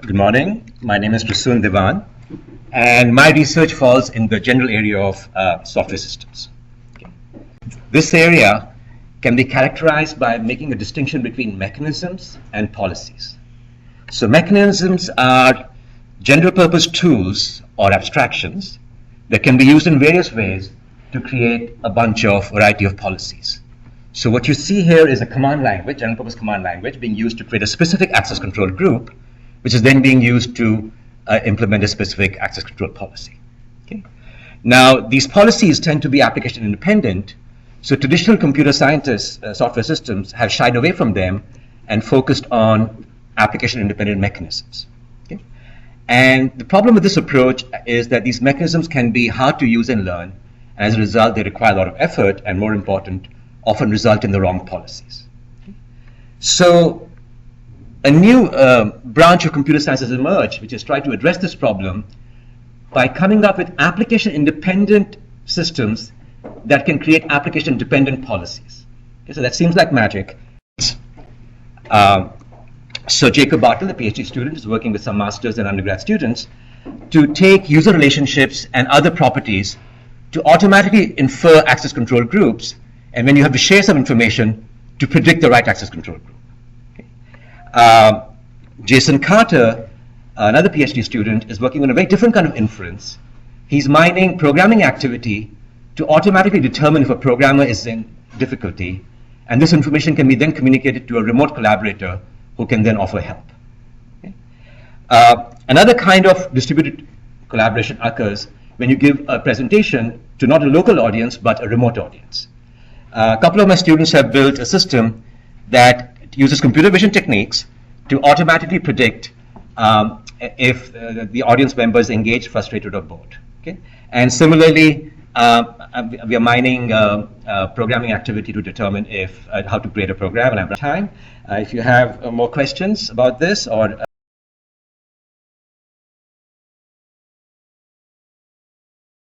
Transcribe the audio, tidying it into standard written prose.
Good morning. My name is Prasoon Devan, and my research falls in the general area of software systems. Okay. This area can be characterized by making a distinction between mechanisms and policies. So mechanisms are general purpose tools or abstractions that can be used in various ways to create a bunch of variety of policies. So what you see here is a command language, general purpose command language, being used to create a specific access control group, which is then being used to implement a specific access control policy. Okay. Now, these policies tend to be application independent, so traditional computer scientists, software systems, have shied away from them and focused on application independent mechanisms. Okay. And the problem with this approach is that these mechanisms can be hard to use and learn, and as a result, they require a lot of effort, and more important, often result in the wrong policies. Okay. So, a new branch of computer science has emerged, which is trying to address this problem by coming up with application-independent systems that can create application-dependent policies. Okay, so that seems like magic. So Jacob Bartle, a PhD student, is working with some masters and undergrad students to take user relationships and other properties to automatically infer access control groups, and when you have to share some information, to predict the right access control group. Jason Carter, another PhD student, is working on a very different kind of inference. He's mining programming activity to automatically determine if a programmer is in difficulty, and this information can be then communicated to a remote collaborator who can then offer help. Okay. Another kind of distributed collaboration occurs when you give a presentation to not a local audience, but a remote audience. A couple of my students have built a system that uses computer vision techniques to automatically predict if the audience member is engaged, frustrated, or bored. Okay? And similarly, we are mining programming activity to determine if how to create a program, and I have time. If you have more questions about this or